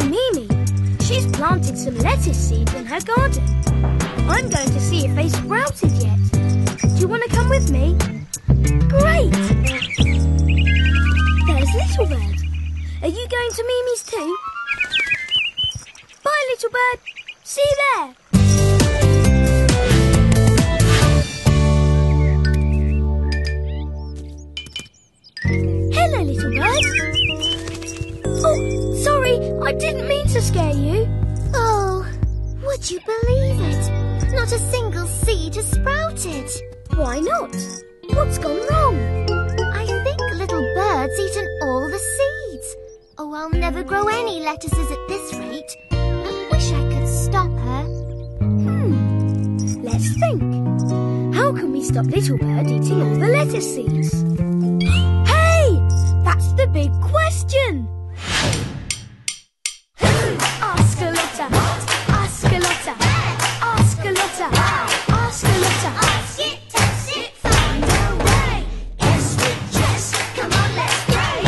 Mimi. She's planted some lettuce seeds in her garden. I'm going to see if they sprouted yet. Do you want to come with me? Great! There's Little Bird. Are you going to Mimi's too? Bye, Little Bird. See you there. Hello, Little Bird. Oh, sorry, I didn't mean to scare you. Oh, would you believe it? Not a single seed has sprouted. Why not? What's gone wrong? I think Little Bird's eaten all the seeds. Oh, I'll never grow any lettuces at this rate. I wish I could stop her. Let's think. How can we stop Little Bird eating all the lettuce seeds? Hey! That's the big question! Ask a Lotta, ask a Lotta, ask a Lotta, ask a Lotta. Ask it, test it, find a way. Yes, with Jess, come on, let's play.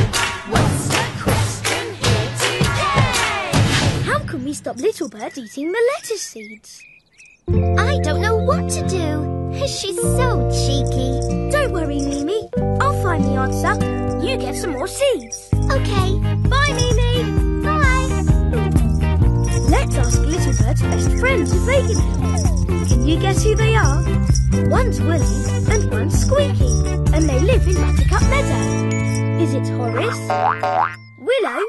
What's the question here today? How can we stop Little Bird eating the lettuce seeds? I don't know what to do. She's so cheeky. Don't worry, Mimi. I'll find the answer. You get some more seeds. Okay. Bye, Mimi. Bye. Let's ask Little Bird's best friends if they can help. Can you guess who they are? One's Willy and one's Squeaky, and they live in Buttercup Meadow. Is it Horace, Willow,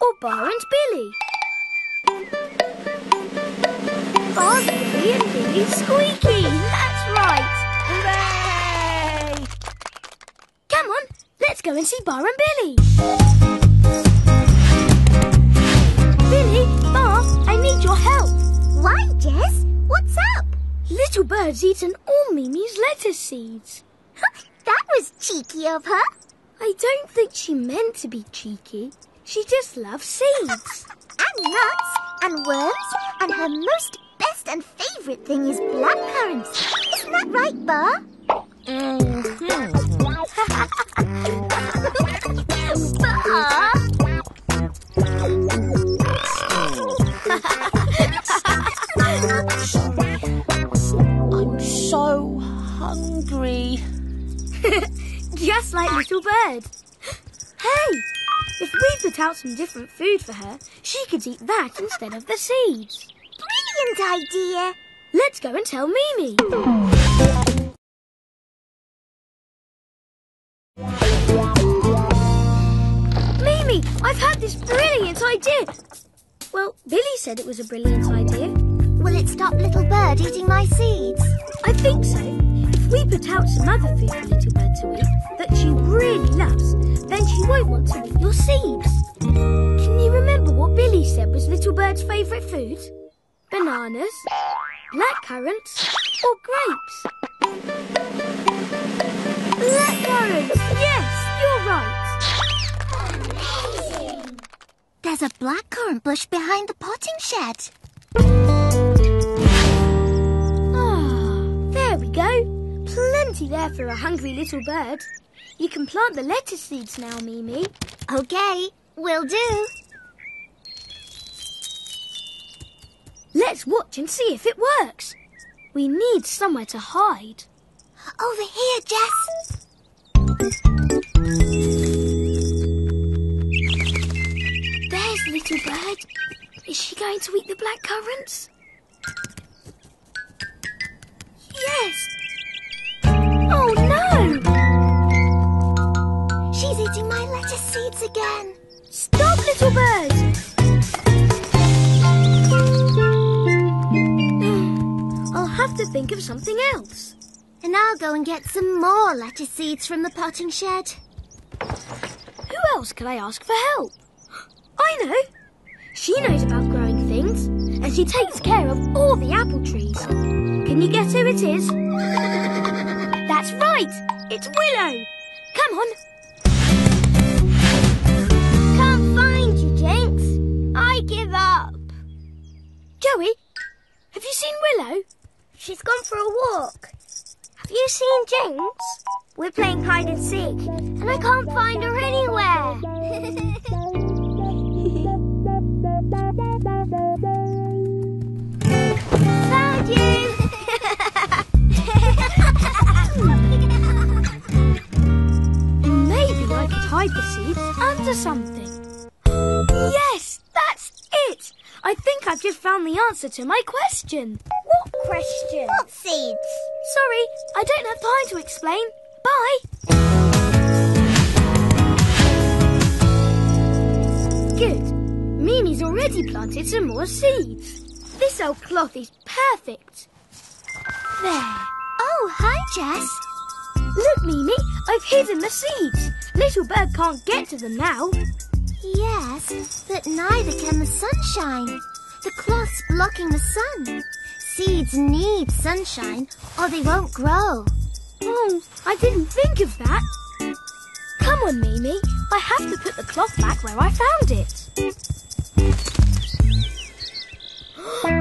or Bar and Billy? Bar's Willy and Billy's Squeaky. That's right. Hooray! Come on, let's go and see Bar and Billy. Billy, Bar, I need your help. Why, Jess? What's up? Little Bird's eaten all Mimi's lettuce seeds. That was cheeky of her. I don't think she meant to be cheeky. She just loves seeds. And nuts and worms, and her most best and favourite thing is blackcurrants. Isn't that right, Bar? Bar? I'm so hungry. Just like Little Bird. Hey, if we put out some different food for her, she could eat that instead of the seeds. Brilliant idea. Let's go and tell Mimi. Mimi, I've had this brilliant idea. Well, Billy said it was a brilliant idea. Will it stop Little Bird eating my seeds? I think so. If we put out some other food for Little Bird to eat that she really loves, then she won't want to eat your seeds. Can you remember what Billy said was Little Bird's favourite food? Bananas, blackcurrants, or grapes? Blackcurrants! Yes, you're right. There's a blackcurrant bush behind the potting shed. There we go. Plenty there for a hungry little bird. You can plant the lettuce seeds now, Mimi. Okay, will do. Let's watch and see if it works. We need somewhere to hide. Over here, Jess. There's Little Bird. Is she going to eat the blackcurrants? Yes. Oh, no! She's eating my lettuce seeds again. Stop, Little Bird! I'll have to think of something else. And I'll go and get some more lettuce seeds from the potting shed. Who else can I ask for help? I know. She knows about growing things, and she takes care of all the apple trees. Can you guess who it is? That's right! It's Willow! Come on! Can't find you, Jinx. I give up. Joey, have you seen Willow? She's gone for a walk. Have you seen Jinx? We're playing hide and seek, and I can't find her anywhere. just found the answer to my question. What question? What seeds? Sorry, I don't have time to explain. Bye. Good. Mimi's already planted some more seeds. This old cloth is perfect. There. Oh, hi, Jess. Look, Mimi, I've hidden the seeds. Little Bird can't get to them now. Yes, but neither can the sunshine. The cloth's blocking the sun. Seeds need sunshine or they won't grow. Oh, I didn't think of that. Come on, Mimi. I have to put the cloth back where I found it.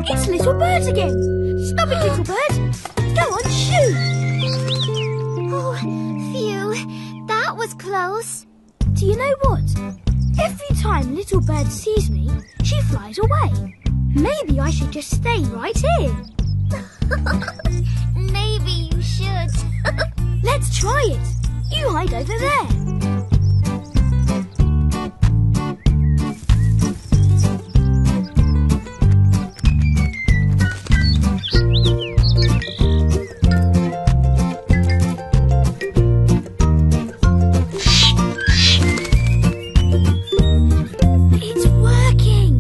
It's Little Bird again. Stop it, Little Bird. Go on, shoo. Oh, phew. That was close. Do you know what? Every time Little Bird sees me, she flies away. Maybe I should just stay right here. Maybe you should. Let's try it. You hide over there. It's working.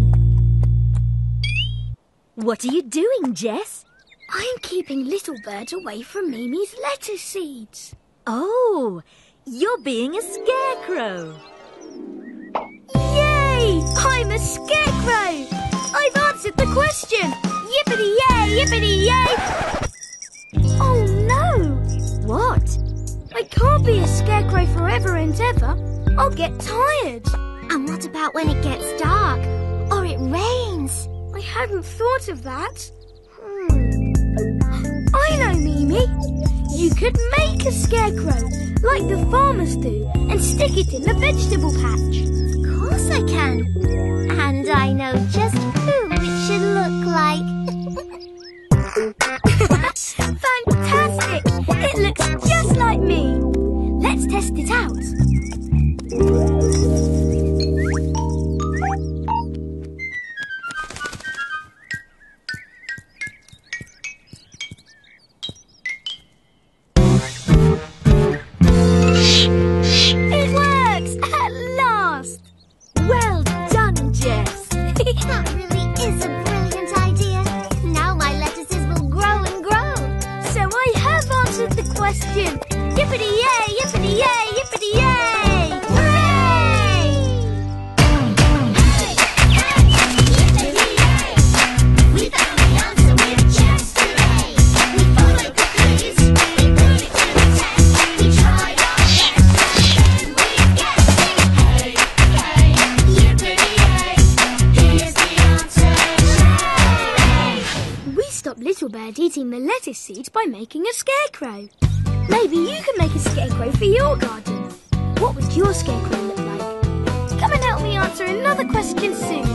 What are you doing, Jess? I'm keeping Little Bird away from Mimi's lettuce seeds. Oh, you're being a scarecrow. Yay! I'm a scarecrow! I've answered the question! Yippity-yay, yippity-yay! Oh no! What? I can't be a scarecrow forever and ever. I'll get tired. And what about when it gets dark or it rains? I hadn't thought of that. I know, Mimi. You could make a scarecrow, like the farmers do, and stick it in the vegetable patch. Of course I can. And I know just who it should look like. Fantastic! It looks just like me. Let's test it out. It works! At last! Well done, Jess. That really is a brilliant idea. Now my lettuces will grow and grow. So I have answered the question. Yippity-yay, yippity-yay, yippity-yay! Hooray! We found the answer with Jess today. We followed the clues, we put it to the test. We tried our best, and we guessed. Hey, hey, yippity-yay, here's the answer. Hooray! We stopped Little Bird eating the lettuce seeds by making a scarecrow. Maybe you can make a scarecrow for your garden. What would your scarecrow look like? Come and help me answer another question soon.